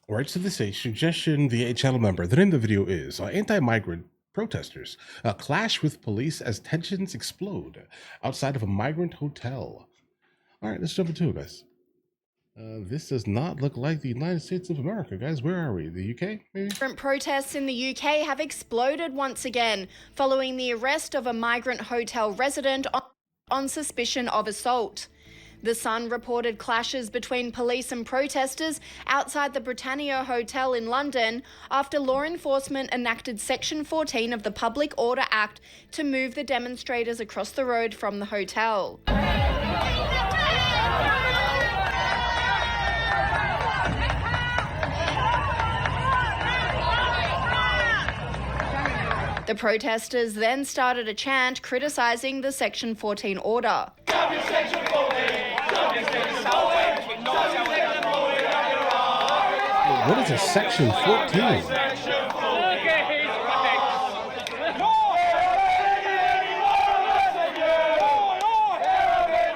All right, so this is a suggestion via a channel member. The name of the video is Anti-Migrant Protesters Clash with Police as Tensions Explode Outside of a Migrant Hotel. All right, let's jump into it, guys. This does not look like the United States of America, guys. Where are we? The UK, maybe? Migrant protests in the UK have exploded once again following the arrest of a migrant hotel resident on suspicion of assault. The Sun reported clashes between police and protesters outside the Britannia Hotel in London after law enforcement enacted Section 14 of the Public Order Act to move the demonstrators across the road from the hotel. The protesters then started a chant criticising the Section 14 order. What is a Section 14?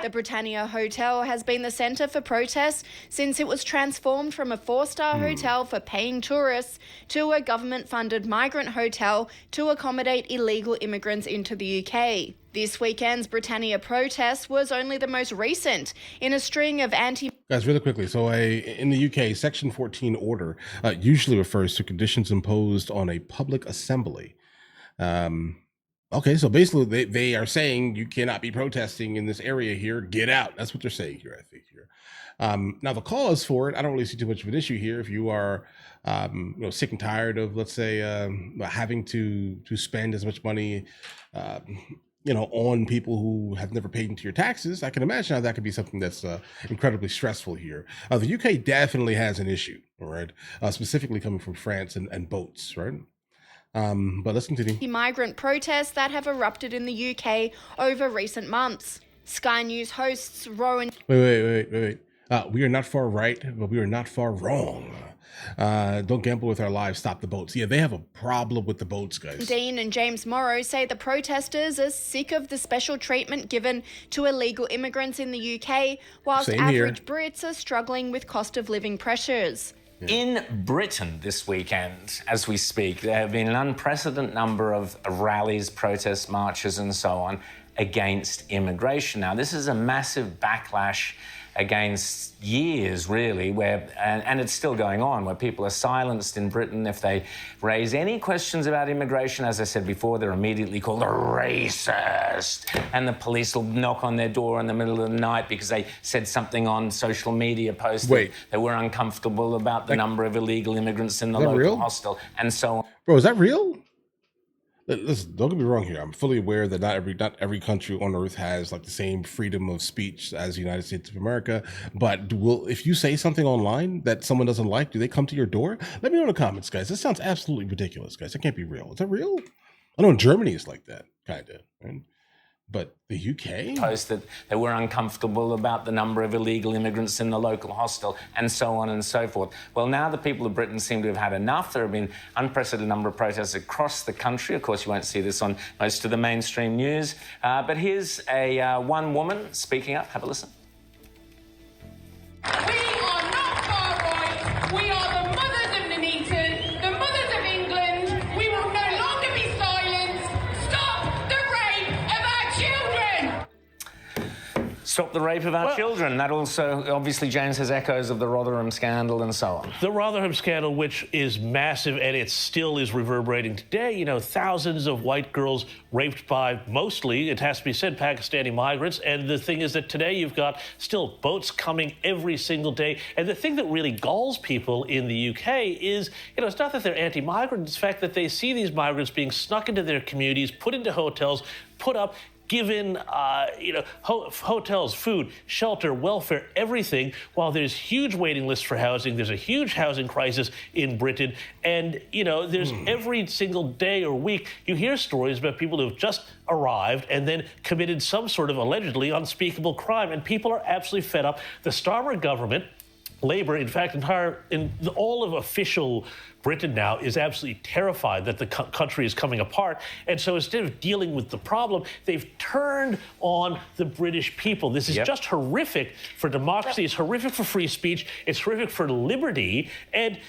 The Britannia Hotel has been the centre for protests since it was transformed from a four-star hotel for paying tourists to a government-funded migrant hotel to accommodate illegal immigrants into the UK. This weekend's Britannia protest was only the most recent in a string of Guys, really quickly, so in the UK, Section 14 order usually refers to conditions imposed on a public assembly. Okay, so basically they are saying you cannot be protesting in this area here. Get out. That's what they're saying here, I think. Here. Now, the cause for it, I don't really see too much of an issue here. If you are sick and tired of, let's say, having to spend as much money on people who have never paid into your taxes, I can imagine how that could be something that's incredibly stressful here. The UK definitely has an issue, all right, specifically coming from France and boats, right? But let's continue. Migrant protests that have erupted in the UK over recent months. Sky News hosts Rowan... Wait. We are not far right, but we are not far wrong. Don't gamble with our lives. Stop the boats. Yeah, they have a problem with the boats, guys. Dean and James Morrow say the protesters are sick of the special treatment given to illegal immigrants in the UK, whilst average Brits are struggling with cost of living pressures. In Britain this weekend, as we speak, there have been an unprecedented number of rallies, protests, marches and so on against immigration. Now, this is a massive backlash against years, really, where, and it's still going on, where people are silenced in Britain. If they raise any questions about immigration, as I said before, they're immediately called a racist. And the police will knock on their door in the middle of the night because they said something on social media posts that they were uncomfortable about the number of illegal immigrants in the local hostel, and so on. Bro, is that real? Listen, don't get me wrong here. I'm fully aware that not every country on earth has like the same freedom of speech as the United States of America. But if you say something online that someone doesn't like, do they come to your door? Let me know in the comments, guys. This sounds absolutely ridiculous, guys. That can't be real. Is that real? I know in Germany it's like that, kind of. Right? But the UK? Post that they were uncomfortable about the number of illegal immigrants in the local hostel, and so on and so forth. Well, now the people of Britain seem to have had enough. There have been unprecedented number of protests across the country. Of course, you won't see this on most of the mainstream news. But here's one woman speaking up. Have a listen. We are not far right. We are the mothers of Nuneaton, the mothers of England. We will no longer be silenced. Stop the rape of our children. Stop the rape of our children. That also, obviously, James, has echoes of the Rotherham scandal and so on. The Rotherham scandal, which is massive, and it still is reverberating today. You know, thousands of white girls raped by, mostly, it has to be said, Pakistani migrants. And the thing is that today you've got still boats coming every single day. And the thing that really galls people in the UK is, you know, it's not that they're anti-migrant. It's the fact that they see these migrants being snuck into their communities, put into hotels, put up, given, hotels, food, shelter, welfare, everything, while there's huge waiting lists for housing. There's a huge housing crisis in Britain. And, you know, there's every single day or week, you hear stories about people who've just arrived and then committed some sort of allegedly unspeakable crime. And people are absolutely fed up. The Starmer government labor. In fact, all of official Britain now is absolutely terrified that the country is coming apart. And so instead of dealing with the problem, they've turned on the British people. This is just horrific for democracy. It's horrific for free speech. It's horrific for liberty. And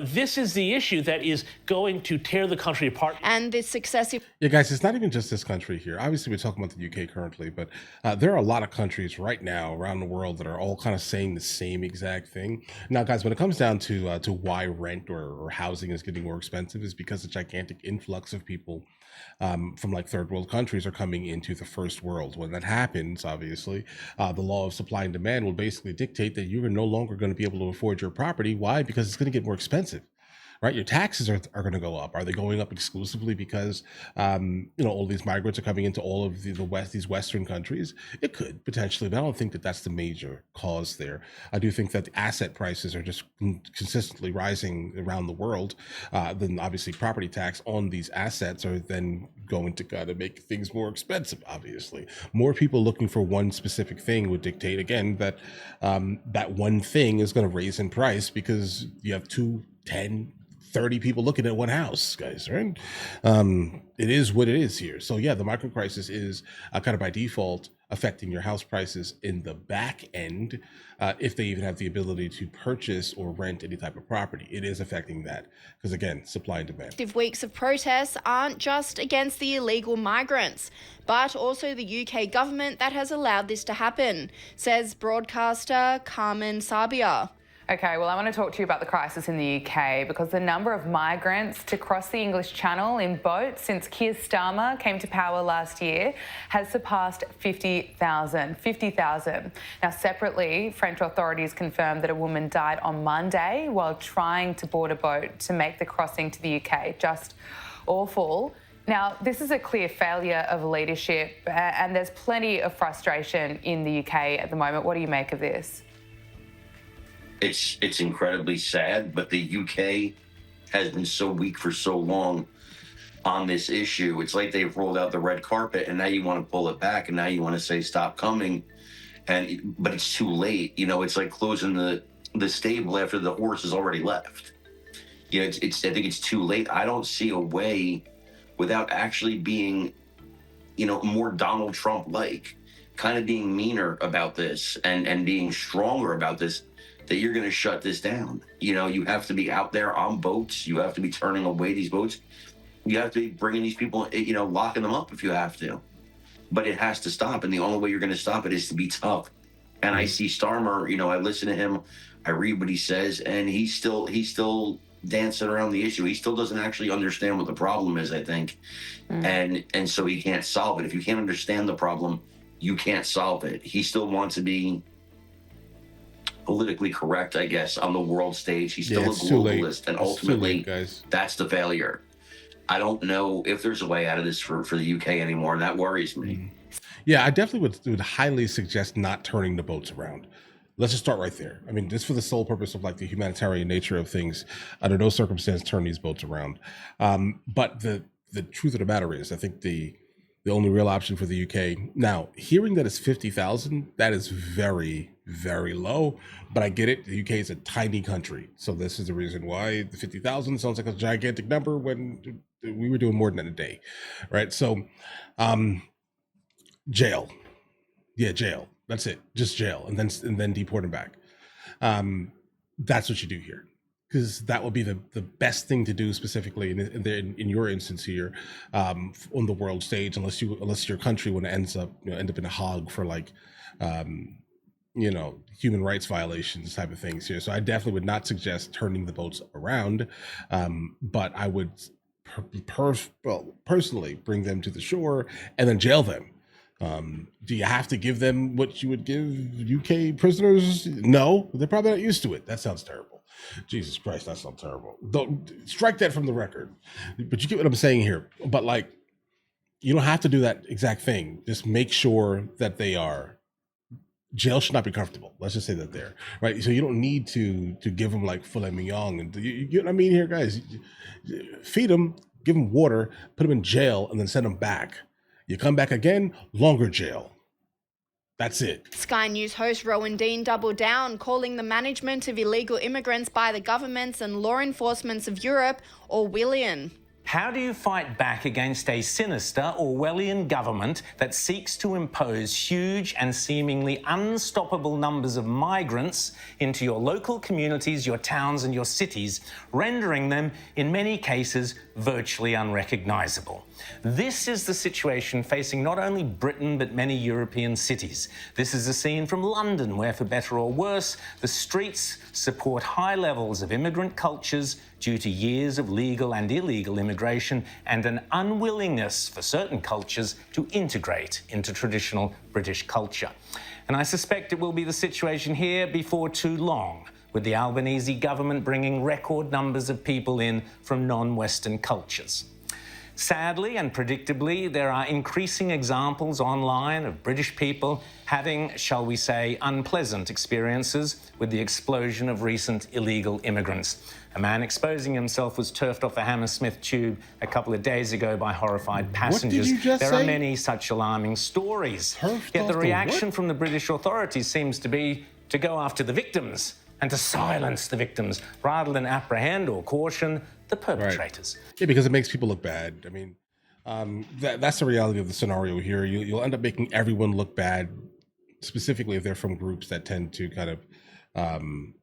this is the issue that is going to tear the country apart. And this successive... Yeah, guys, it's not even just this country here. Obviously, we're talking about the UK currently, but there are a lot of countries right now around the world that are all kind of saying the same exact thing. Now, guys, when it comes down to why rent or housing is getting more expensive, is because the gigantic influx of people from like third world countries are coming into the first world. When that happens, obviously, the law of supply and demand will basically dictate that you are no longer going to be able to afford your property. Why? Because it's going to get more expensive. Right, your taxes are going to go up. Are they going up exclusively because all these migrants are coming into all of these Western countries? It could potentially, but I don't think that that's the major cause there. I do think that the asset prices are just consistently rising around the world. Then obviously property tax on these assets are then going to kind of make things more expensive. Obviously, more people looking for one specific thing would dictate again that that one thing is going to raise in price because you have 2, 10, 30 people looking at one house, guys, right? It is what it is here. So yeah, the migrant crisis is kind of by default affecting your house prices in the back end, if they even have the ability to purchase or rent any type of property. It is affecting that because, again, supply and demand. Weeks of protests aren't just against the illegal migrants, but also the UK government that has allowed this to happen, says broadcaster Carmen Sabia. Okay, well, I want to talk to you about the crisis in the UK because the number of migrants to cross the English Channel in boats since Keir Starmer came to power last year has surpassed 50,000. 50,000. Now, separately, French authorities confirmed that a woman died on Monday while trying to board a boat to make the crossing to the UK. Just awful. Now, this is a clear failure of leadership and there's plenty of frustration in the UK at the moment. What do you make of this? It's incredibly sad, but the UK has been so weak for so long on this issue. It's like they've rolled out the red carpet and now you want to pull it back and now you want to say stop coming, but it's too late. It's like closing the stable after the horse has already left. I think it's too late. I don't see a way without actually being, more Donald Trump-like, kind of being meaner about this and being stronger about this, that you're going to shut this down. You have to be out there on boats. You have to be turning away these boats. You have to be bringing these people, locking them up if you have to. But it has to stop. And the only way you're going to stop it is to be tough. And I see Starmer, I listen to him, I read what he says, and he's still dancing around the issue. He still doesn't actually understand what the problem is, I think. And so he can't solve it. If you can't understand the problem, you can't solve it. He still wants to be politically correct, I guess, on the world stage. He's still a globalist, and ultimately, that's the failure. I don't know if there's a way out of this for the UK anymore, and that worries me. Yeah, I definitely would highly suggest not turning the boats around. Let's just start right there. I mean, just for the sole purpose of like the humanitarian nature of things, under no circumstance turn these boats around. But the truth of the matter is, I think the only real option for the UK now, hearing that it's 50,000, that is very, very low. But I get it. The UK is a tiny country, so this is the reason why the 50,000 sounds like a gigantic number when we were doing more than a day, right? So, jail, jail. That's it, just jail, and then deport them back. That's what you do here, because that would be the best thing to do specifically in your instance here, on the world stage, unless your country would end up in a hog for like human rights violations type of things here. So I definitely would not suggest turning the boats around, but I would personally bring them to the shore and then jail them. Do you have to give them what you would give UK prisoners? No, they're probably not used to it. That sounds terrible. Jesus Christ, that sounds terrible. Don't strike that from the record. But you get what I'm saying here. But like, you don't have to do that exact thing. Just make sure that they are. Jail should not be comfortable. Let's just say that there, right? So you don't need to give them like filet mignon, and you get what I mean here, guys. Feed them, give them water, put them in jail, and then send them back. You come back again, longer jail. That's it. Sky News host Rowan Dean doubled down, calling the management of illegal immigrants by the governments and law enforcements of Europe Orwellian. How do you fight back against a sinister Orwellian government that seeks to impose huge and seemingly unstoppable numbers of migrants into your local communities, your towns and your cities, rendering them, in many cases, virtually unrecognisable? This is the situation facing not only Britain but many European cities. This is a scene from London where, for better or worse, the streets support high levels of immigrant cultures due to years of legal and illegal immigration and an unwillingness for certain cultures to integrate into traditional British culture. And I suspect it will be the situation here before too long, with the Albanese government bringing record numbers of people in from non-Western cultures. Sadly and predictably, there are increasing examples online of British people having, shall we say, unpleasant experiences with the explosion of recent illegal immigrants. A man exposing himself was turfed off a Hammersmith tube a couple of days ago by horrified passengers. What did you just There say? are many such alarming stories. Turfed Yet off the the reaction what? from the British authorities seems to be to go after the victims and to silence the victims rather than apprehend or caution the perpetrators. Yeah, because it makes people look bad. I mean, that's the reality of the scenario here. You'll end up making everyone look bad, specifically if they're from groups that tend to kind of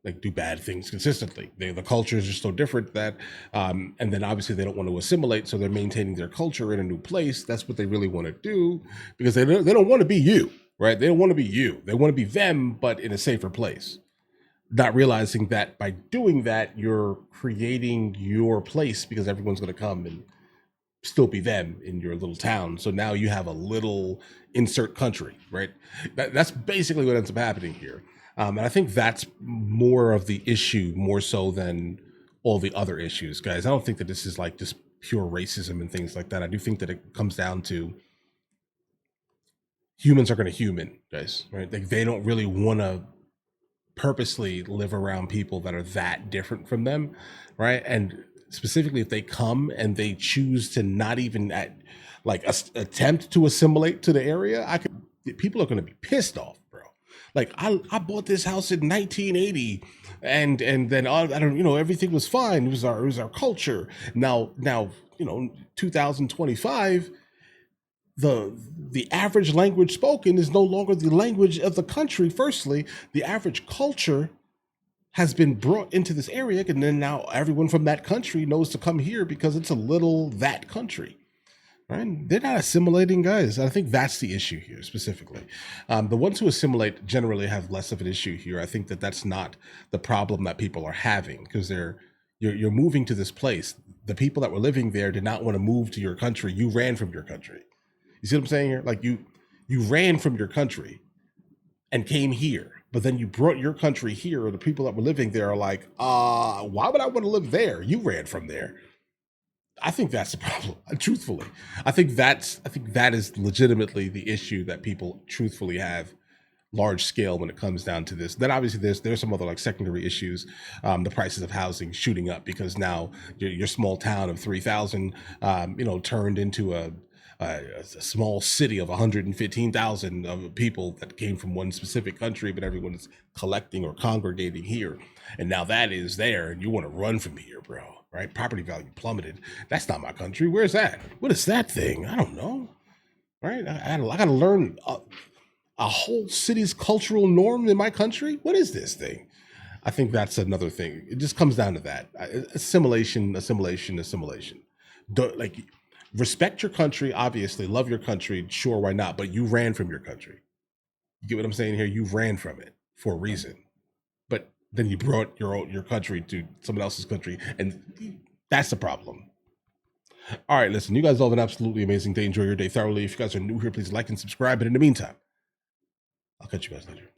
like do bad things consistently. The cultures are so different that, and then obviously they don't want to assimilate, so they're maintaining their culture in a new place. That's what they really want to do because they don't want to be you, right? They don't want to be you. They want to be them, but in a safer place. Not realizing that by doing that, you're creating your place because everyone's going to come and still be them in your little town. So now you have a little insert country, right? That's basically what ends up happening here. And I think that's more of the issue, more so than all the other issues, guys. I don't think that this is like just pure racism and things like that. I do think that it comes down to humans are going to human, guys, right? Like they don't really want to purposely live around people that are that different from them, right? And specifically if they come and they choose to not even attempt to assimilate to the area, people are going to be pissed off, bro. Like I bought this house in 1980 and then I don't, everything was fine. It was our culture. Now 2025, the average language spoken is no longer the language of the country. Firstly, the average culture has been brought into this area, and then now everyone from that country knows to come here because it's a little that country, right? They're not assimilating, guys. I think that's the issue here specifically. The ones who assimilate generally have less of an issue here. I think that that's not the problem that people are having because you're moving to this place. The people that were living there did not want to move to your country. You ran from your country. You see what I'm saying here? Like you ran from your country and came here, but then you brought your country here, or the people that were living there are like, why would I want to live there? You ran from there. I think that's the problem. Truthfully, I think that is legitimately the issue that people truthfully have large scale when it comes down to this. Then obviously there's some other like secondary issues, the prices of housing shooting up because now your small town of 3,000, turned into a small city of 115,000 of people that came from one specific country, but everyone is collecting or congregating here. And now that is there and you want to run from here, bro, right? Property value plummeted. That's not my country. Where's that? What is that thing? I don't know, right? I got to learn a whole city's cultural norm in my country. What is this thing? I think that's another thing. It just comes down to that. Assimilation. Don't respect your country, obviously, love your country, sure, why not? But you ran from your country. You get what I'm saying here? You ran from it for a reason. But then you brought your country to someone else's country, and that's the problem. All right, listen, you guys all have an absolutely amazing day. Enjoy your day thoroughly. If you guys are new here, please like and subscribe. But in the meantime, I'll catch you guys later.